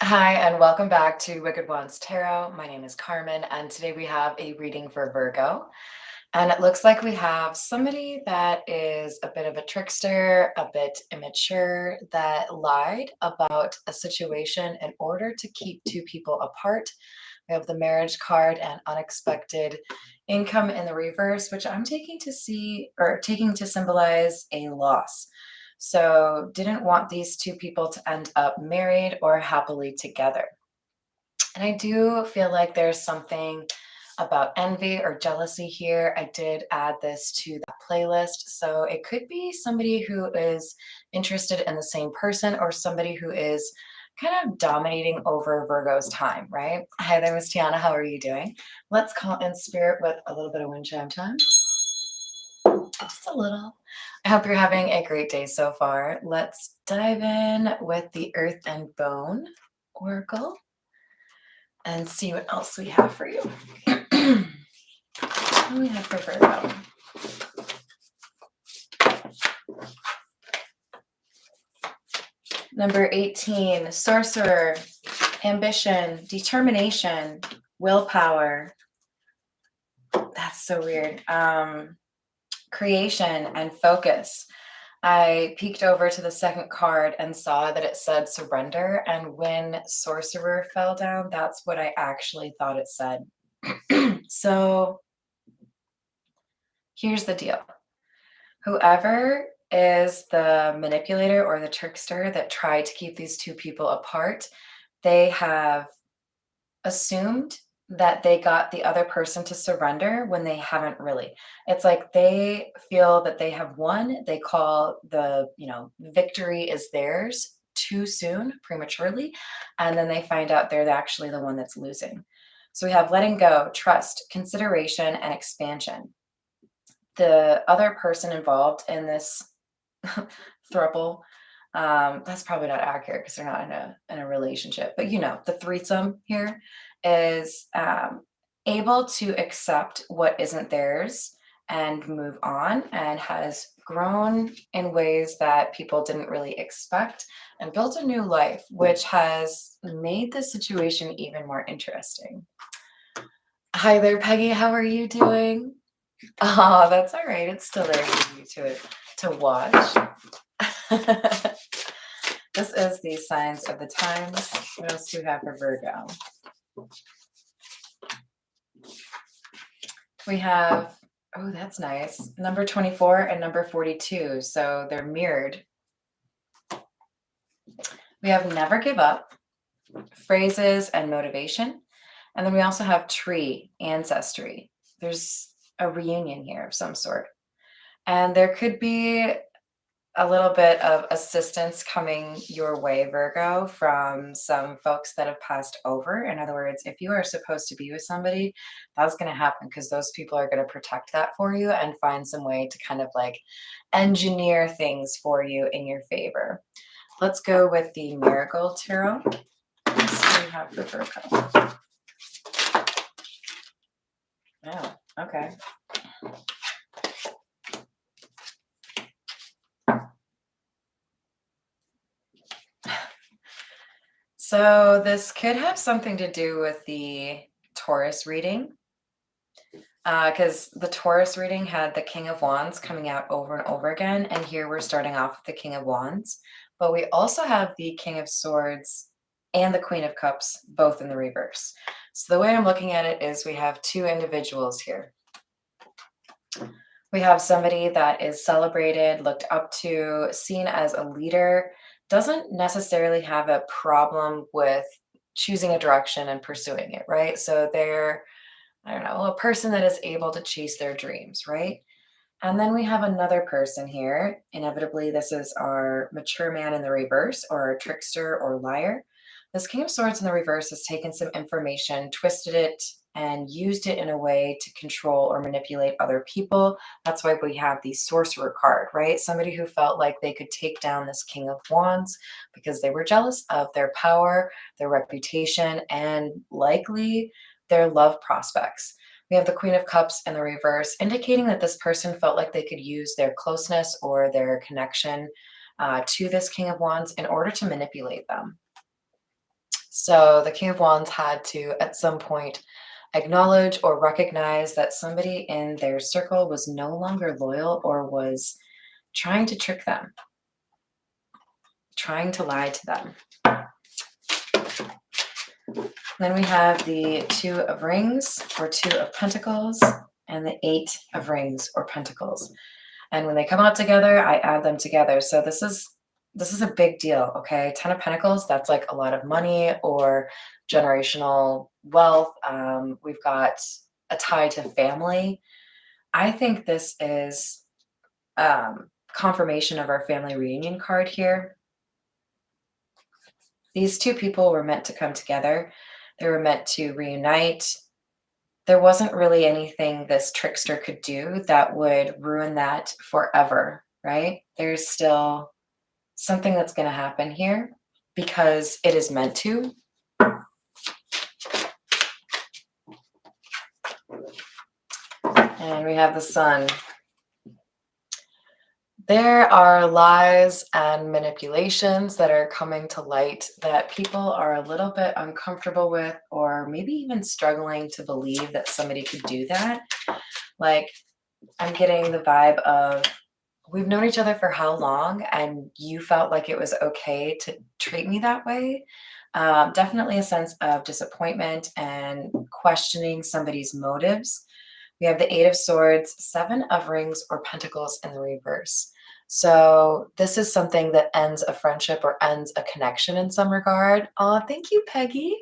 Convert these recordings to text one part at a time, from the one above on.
Hi, and welcome back to Wicked Ones Tarot. My name is Carmen, and today we have a reading for Virgo. And it looks like we have somebody that is a bit of a trickster, a bit immature, that lied about a situation in order to keep two people apart. We have the marriage card and unexpected income in the reverse, which I'm taking to see or taking to symbolize a loss. So, didn't want these two people to end up married or happily together. And I do feel like there's something about envy or jealousy here. I did add this to the playlist. So it could be somebody who is interested in the same person or somebody who is kind of dominating over Virgo's time, right? Hi there, Miss Tiana. How are you doing? Let's call in spirit with a little bit of wind chime time. Just a little. I hope you're having a great day so far. Let's dive in with the Earth and Bone Oracle and see what else we have for you. What do we have for Virgo? Number 18, Sorcerer, Ambition, Determination, Willpower. That's so weird. Creation and Focus. I peeked over to the second card and saw that it said surrender. And when Sorcerer fell down, that's what I actually thought it said. So here's the deal. Whoever is the manipulator or the trickster that tried to keep these two people apart, they have assumed that they got the other person to surrender when they haven't really. It's like they feel that they have won. They call the, victory is theirs too soon, prematurely, and then they find out they're actually the one that's losing. So we have letting go, trust, consideration, and expansion. The other person involved in this throuple, that's probably not accurate because they're not in a relationship, but the threesome here is able to accept what isn't theirs and move on, and has grown in ways that people didn't really expect and built a new life, which has made the situation even more interesting. Hi there, Peggy. How are you doing? Oh, that's all right. It's still there for you to watch. This is the signs of the times. What else do we have for Virgo? We have, oh, that's nice, number 24 and number 42. So they're mirrored. We have never give up, phrases and motivation. And then we also have tree, ancestry. There's a reunion here of some sort. And there could be a little bit of assistance coming your way, Virgo, from some folks that have passed over. In other words, if you are supposed to be with somebody, that's going to happen because those people are going to protect that for you and find some way to kind of like engineer things for you in your favor. Let's go with the Miracle Tarot. Let's see what we have for Virgo. Oh, okay. So this could have something to do with the Taurus reading, because the Taurus reading had the King of Wands coming out over and over again, and here we're starting off with the King of Wands, but we also have the King of Swords and the Queen of Cups both in the reverse. So the way I'm looking at it is we have two individuals here. We have somebody that is celebrated, looked up to, seen as a leader, doesn't necessarily have a problem with choosing a direction and pursuing it, right? So they're, I don't know, a person that is able to chase their dreams, right? And then we have another person here. Inevitably, this is our mature man in the reverse, or our trickster or liar. This King of Swords in the reverse has taken some information, twisted it, and used it in a way to control or manipulate other people. That's why we have the Sorcerer card, right? Somebody who felt like they could take down this King of Wands because they were jealous of their power, their reputation, and likely their love prospects. We have the Queen of Cups in the reverse, indicating that this person felt like they could use their closeness or their connection to this King of Wands in order to manipulate them. So the King of Wands had to, at some point, acknowledge or recognize that somebody in their circle was no longer loyal or was trying to trick them, trying to lie to them. Then we have the Two of Rings or Two of Pentacles and the Eight of Rings or Pentacles. And when they come out together, I add them together. So this is a big deal, okay? Ten of Pentacles, that's like a lot of money or generational wealth. We've got a tie to family. I think this is confirmation of our family reunion card here. These two people were meant to come together. They were meant to reunite. There wasn't really anything this trickster could do that would ruin that forever, right? There's still something that's going to happen here because it is meant to. And we have the Sun. There are lies and manipulations that are coming to light that people are a little bit uncomfortable with, or maybe even struggling to believe that somebody could do that. Like, I'm getting the vibe of, we've known each other for how long, and you felt like it was okay to treat me that way. Definitely a sense of disappointment and questioning somebody's motives. We have the Eight of Swords, Seven of Rings, or Pentacles in the reverse. So this is something that ends a friendship or ends a connection in some regard. Oh, thank you, Peggy.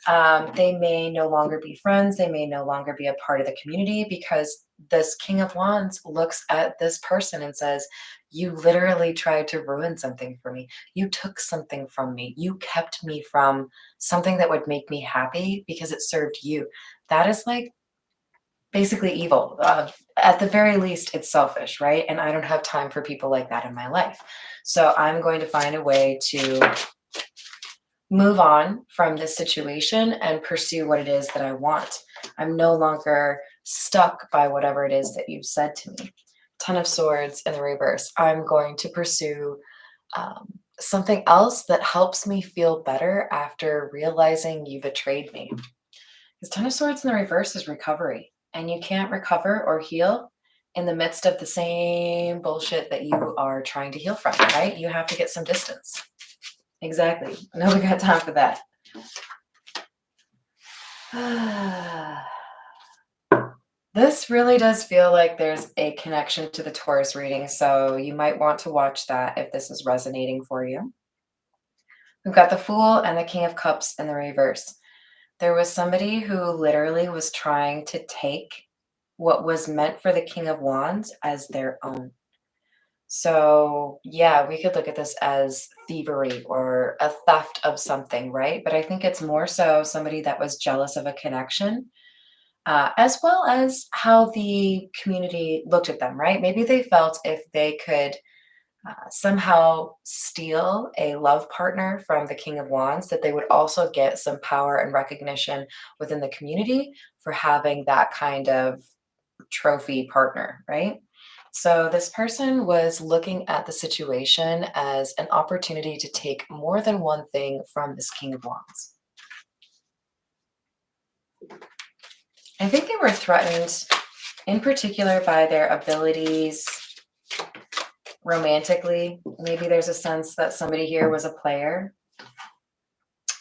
They may no longer be friends. They may no longer be a part of the community because this King of Wands looks at this person and says, you literally tried to ruin something for me. You took something from me. You kept me from something that would make me happy because it served you. That is like basically evil. At the very least, it's selfish, right? And I don't have time for people like that in my life. So I'm going to find a way to move on from this situation and pursue what it is that I want. I'm no longer stuck by whatever it is that you've said to me. Ten of Swords in the reverse. I'm going to pursue something else that helps me feel better after realizing you betrayed me. Because Ten of Swords in the reverse is recovery. And you can't recover or heal in the midst of the same bullshit that you are trying to heal from, right? You have to get some distance. Exactly. No, we got time for that. This really does feel like there's a connection to the Taurus reading, so you might want to watch that if this is resonating for you. We've got the Fool and the King of Cups in the reverse. There was somebody who literally was trying to take what was meant for the King of Wands as their own. So yeah, we could look at this as thievery or a theft of something, right? But I think it's more so somebody that was jealous of a connection, as well as how the community looked at them, right? Maybe they felt if they could somehow steal a love partner from the King of Wands, that they would also get some power and recognition within the community for having that kind of trophy partner, right? So this person was looking at the situation as an opportunity to take more than one thing from this King of Wands. I think they were threatened in particular by their abilities romantically. Maybe there's a sense that somebody here was a player.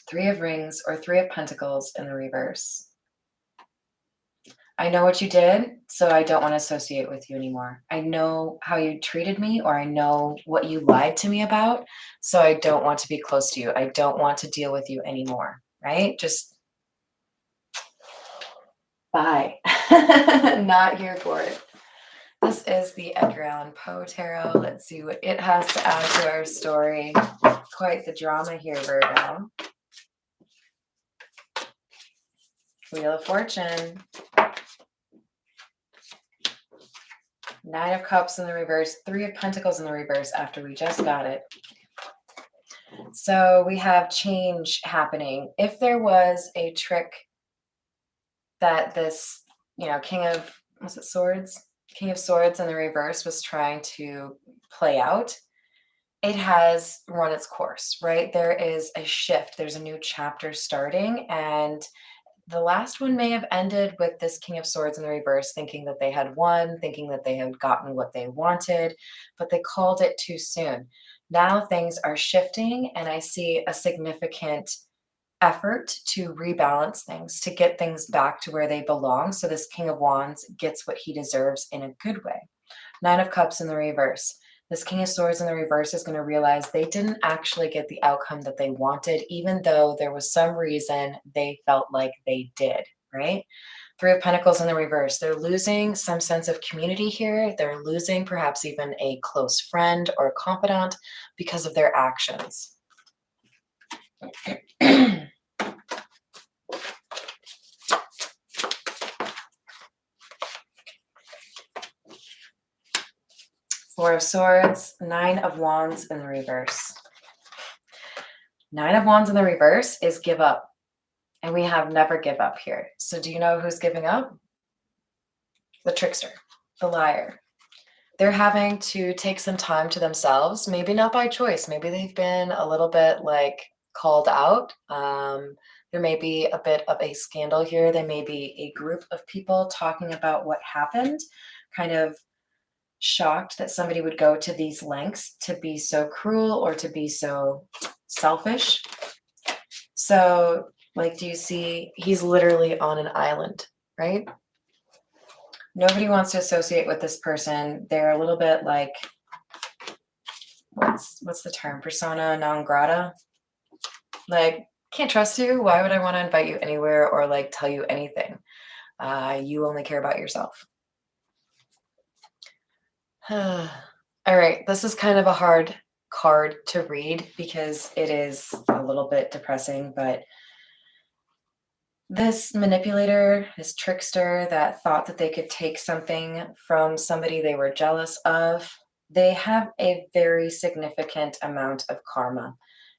Three of Rings or Three of Pentacles in the reverse. I know what you did, so I don't want to associate with you anymore. I know how you treated me, or I know what you lied to me about, so I don't want to be close to you. I don't want to deal with you anymore, right? Just bye. Not here for it. This is the Edgar Allan Poe Tarot. Let's see what it has to add to our story. Quite the drama here, Virgo. Wheel of Fortune. Nine of Cups in the reverse, Three of Pentacles in the reverse after we just got it. So we have change happening. If there was a trick that this, King of, was it Swords? King of Swords in the reverse was trying to play out, it has run its course, right? There is a shift, there's a new chapter starting, and the last one may have ended with this King of Swords in the reverse, thinking that they had won, thinking that they had gotten what they wanted, but they called it too soon. Now things are shifting, and I see a significant effort to rebalance things, to get things back to where they belong. So this King of Wands gets what he deserves in a good way. Nine of Cups in the reverse. This King of Swords in the reverse is going to realize they didn't actually get the outcome that they wanted, even though there was some reason they felt like they did, right? Three of Pentacles in the reverse. They're losing some sense of community here. They're losing perhaps even a close friend or confidant because of their actions. Four of Swords, Nine of Wands in the reverse. Nine of Wands in the reverse is give up. And we have never give up here. So do you know who's giving up? The trickster, the liar. They're having to take some time to themselves, maybe not by choice. Maybe they've been a little bit like called out. There may be a bit of a scandal here. There may be a group of people talking about what happened, kind of shocked that somebody would go to these lengths to be so cruel or to be so selfish. So, like, do you see he's literally on an island, right? Nobody wants to associate with this person. They're a little bit like, what's the term? Persona non grata. Like, can't trust you. Why would I want to invite you anywhere or like tell you anything? You only care about yourself. All right, this is kind of a hard card to read because it is a little bit depressing, but this manipulator, this trickster that thought that they could take something from somebody they were jealous of, they have a very significant amount of karma.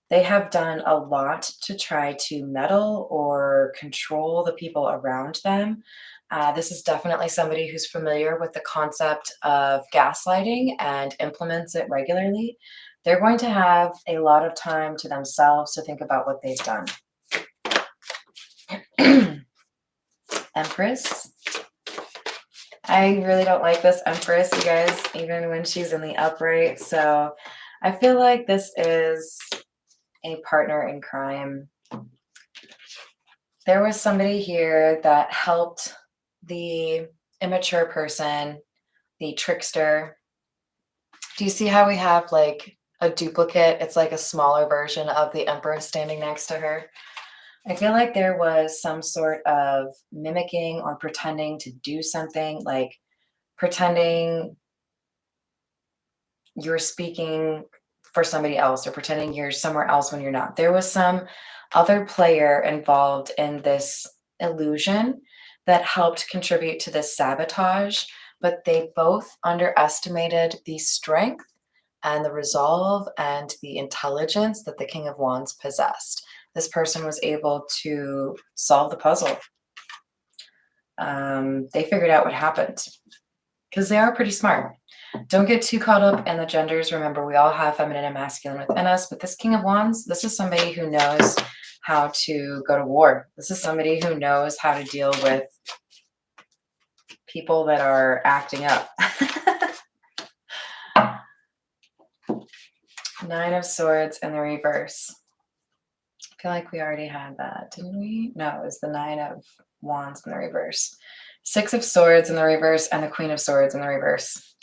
They have done a lot to try to meddle or control the people around them. This is definitely somebody who's familiar with the concept of gaslighting and implements it regularly. They're going to have a lot of time to themselves to think about what they've done. Empress. I really don't like this Empress, you guys, even when she's in the upright. So I feel like this is a partner in crime. There was somebody here that helped the immature person, the trickster. Do you see how we have like a duplicate? It's like a smaller version of the Empress standing next to her. I feel like there was some sort of mimicking or pretending to do something, like pretending you're speaking for somebody else or pretending you're somewhere else when you're not. There was some other player involved in this illusion that helped contribute to this sabotage, but they both underestimated the strength and the resolve and the intelligence that the King of Wands possessed. This person was able to solve the puzzle. They figured out what happened because they are pretty smart. Don't get too caught up in the genders. Remember, we all have feminine and masculine within us, but this King of Wands, this is somebody who knows how to go to war. This is somebody who knows how to deal with people that are acting up. Nine of Swords in the reverse. I feel like we already had that, didn't we? No, it was the Nine of Wands in the reverse. Six of Swords in the reverse and the Queen of Swords in the reverse.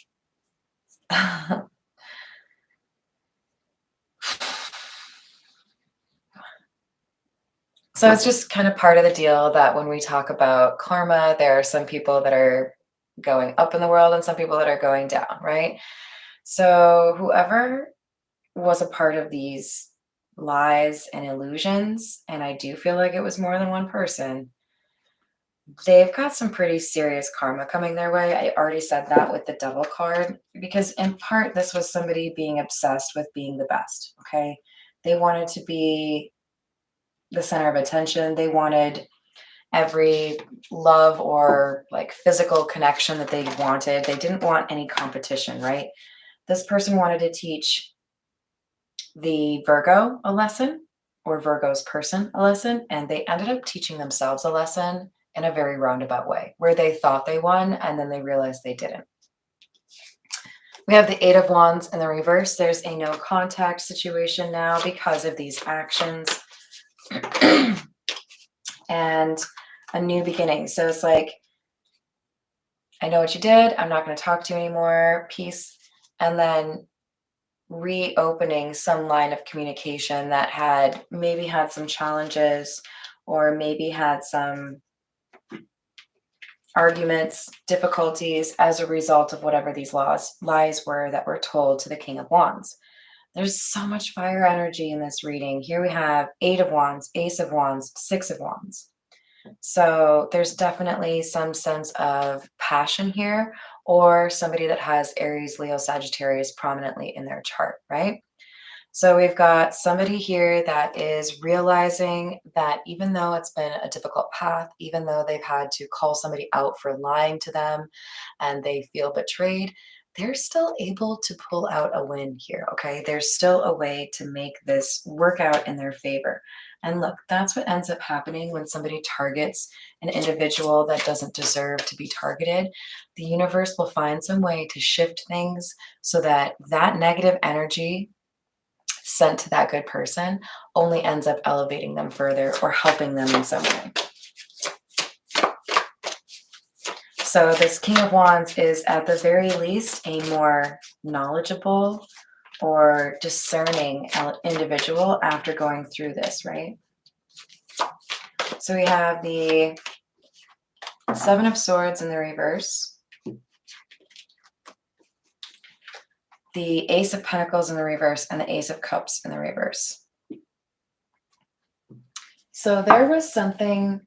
So it's just kind of part of the deal that when we talk about karma, there are some people that are going up in the world and some people that are going down, right? So whoever was a part of these lies and illusions, and I do feel like it was more than one person, they've got some pretty serious karma coming their way. I already said that with the Devil card, because in part, this was somebody being obsessed with being the best, okay? They wanted to be the center of attention. They wanted every love or like physical connection that they wanted. They didn't want any competition, right? This person wanted to teach the Virgo a lesson, or Virgo's person a lesson, and they ended up teaching themselves a lesson in a very roundabout way, where they thought they won and then they realized they didn't. We have the Eight of Wands in the reverse. There's a no contact situation now because of these actions and a new beginning. So it's like, I know what you did. I'm not going to talk to you anymore. Peace. And then reopening some line of communication that had maybe had some challenges or maybe had some arguments, difficulties as a result of whatever these lies were that were told to the King of Wands. There's so much fire energy in this reading. Here we have Eight of Wands, Ace of Wands, Six of Wands. So there's definitely some sense of passion here, or somebody that has Aries, Leo, Sagittarius prominently in their chart, right? So we've got somebody here that is realizing that even though it's been a difficult path, even though they've had to call somebody out for lying to them and they feel betrayed, they're still able to pull out a win here, okay? There's still a way to make this work out in their favor. And look, that's what ends up happening when somebody targets an individual that doesn't deserve to be targeted. The universe will find some way to shift things so that that negative energy sent to that good person only ends up elevating them further or helping them in some way. So this King of Wands is at the very least a more knowledgeable or discerning individual after going through this, right? So we have the Seven of Swords in the reverse, the Ace of Pentacles in the reverse, and the Ace of Cups in the reverse. So there was something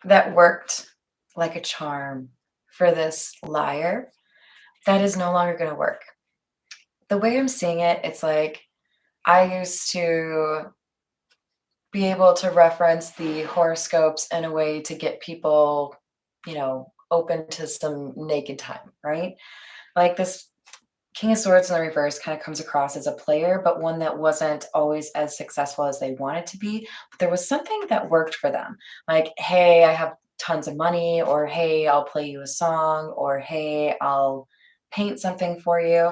that worked like a charm for this liar that is no longer going to work. The way I'm seeing it, it's like I used to be able to reference the horoscopes in a way to get people, open to some naked time, right? Like this King of Swords in the reverse kind of comes across as a player, but one that wasn't always as successful as they wanted to be. But there was something that worked for them. Like, hey, I have tons of money, or hey, I'll play you a song, or hey, I'll paint something for you.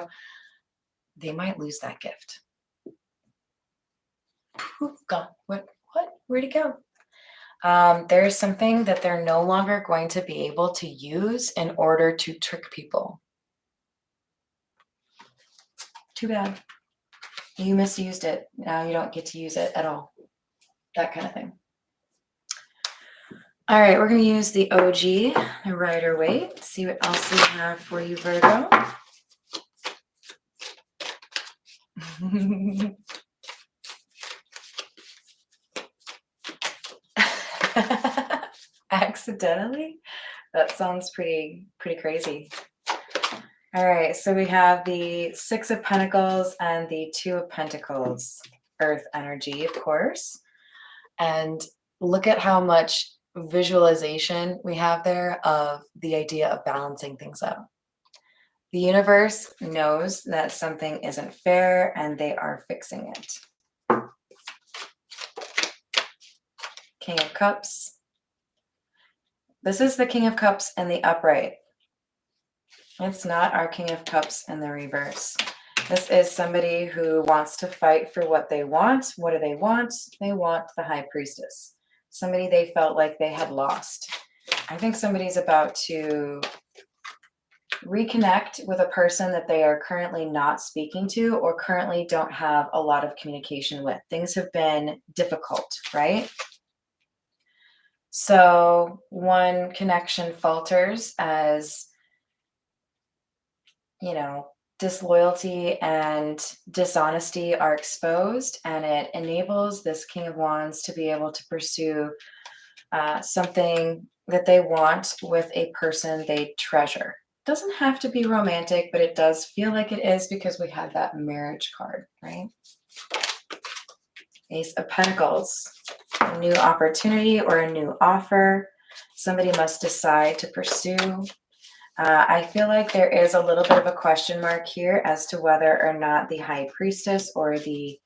They might lose that gift. Poof, gone. What? Where'd it go? There's something that they're no longer going to be able to use in order to trick people. Too bad. You misused it. Now you don't get to use it at all. That kind of thing. All right, we're going to use the OG, the Rider-Waite. See what else we have for you, Virgo. Accidentally? That sounds pretty crazy. All right, so we have the Six of Pentacles and the Two of Pentacles, Earth energy, of course. And look at how much visualization we have there of the idea of balancing things out. The universe knows that something isn't fair and they are fixing it. King of Cups. This is the King of Cups in the upright. It's not our King of Cups in the reverse. This is somebody who wants to fight for what they want. What do they want? They want the High Priestess. Somebody they felt like they had lost. I think somebody's about to reconnect with a person that they are currently not speaking to or currently don't have a lot of communication with. Things have been difficult, right? So one connection falters as, disloyalty and dishonesty are exposed, and it enables this King of Wands to be able to pursue something that they want with a person they treasure. Doesn't have to be romantic, but it does feel like it is because we have that marriage card, right? Ace of Pentacles, a new opportunity or a new offer. Somebody must decide to pursue I feel like there is a little bit of a question mark here as to whether or not the High Priestess or the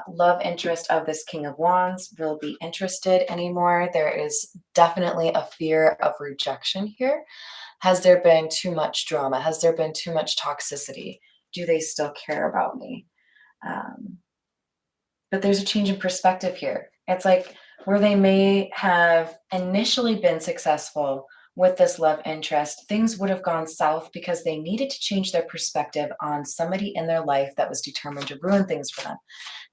love interest of this King of Wands will be interested anymore. There is definitely a fear of rejection here. Has there been too much drama? Has there been too much toxicity? Do they still care about me? Um, but there's a change in perspective here. It's like where they may have initially been successful with this love interest, things would have gone south because they needed to change their perspective on somebody in their life that was determined to ruin things for them.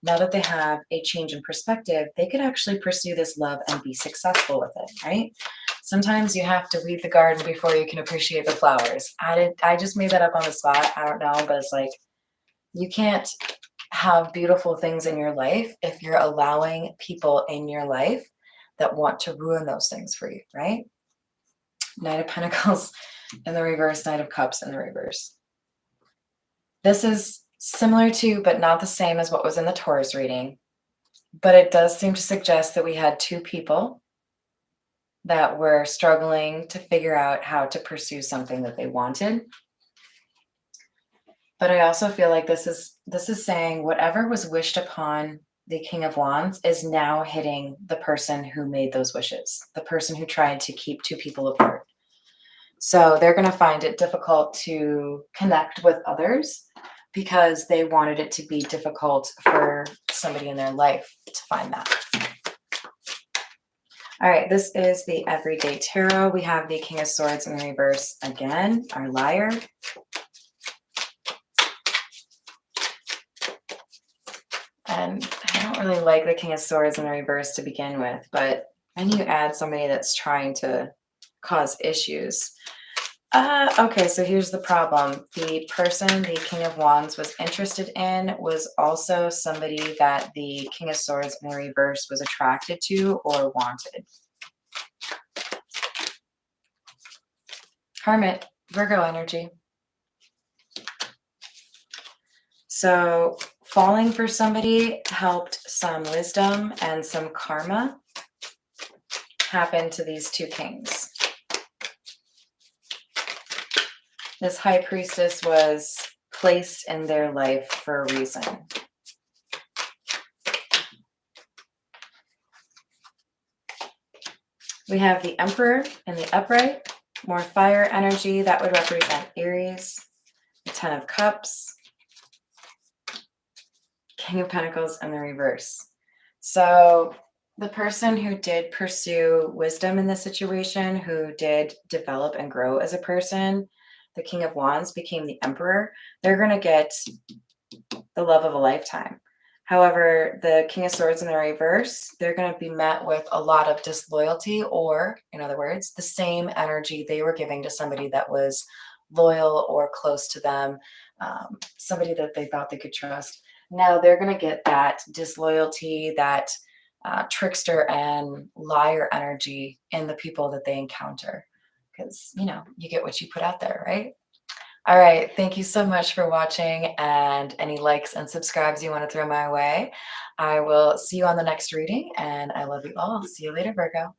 Now that they have a change in perspective, they could actually pursue this love and be successful with it, right? Sometimes you have to weed the garden before you can appreciate the flowers. I just made that up on the spot. I don't know, but it's like you can't have beautiful things in your life if you're allowing people in your life that want to ruin those things for you, right? Knight of Pentacles in the reverse, Knight of Cups in the reverse. This is similar to, but not the same as what was in the Taurus reading, but it does seem to suggest that we had two people that were struggling to figure out how to pursue something that they wanted. But I also feel like this is saying whatever was wished upon the King of Wands is now hitting the person who made those wishes, the person who tried to keep two people apart. So they're going to find it difficult to connect with others because they wanted it to be difficult for somebody in their life to find that. All right, this is the Everyday Tarot. We have the King of Swords in reverse again, our liar. And I don't really like the King of Swords in the reverse to begin with, but then you add somebody that's trying to cause issues. Okay, so here's the problem. The person the King of Wands was interested in was also somebody that the King of Swords in reverse was attracted to or wanted. Hermit, Virgo energy. So falling for somebody helped some wisdom and some karma happen to these two kings. This High Priestess was placed in their life for a reason. We have the Emperor in the upright, more fire energy. That would represent Aries. The Ten of Cups. King of Pentacles in the reverse. So the person who did pursue wisdom in this situation, who did develop and grow as a person, the King of Wands became the Emperor. They're going to get the love of a lifetime. However, the King of Swords in the reverse, they're going to be met with a lot of disloyalty, or in other words, the same energy they were giving to somebody that was loyal or close to them, somebody that they thought they could trust. Now they're going to get that disloyalty, that trickster and liar energy in the people that they encounter. Because, you know, you get what you put out there, right? All right. Thank you so much for watching, and any likes and subscribes you want to throw my way. I will see you on the next reading, and I love you all. See you later, Virgo.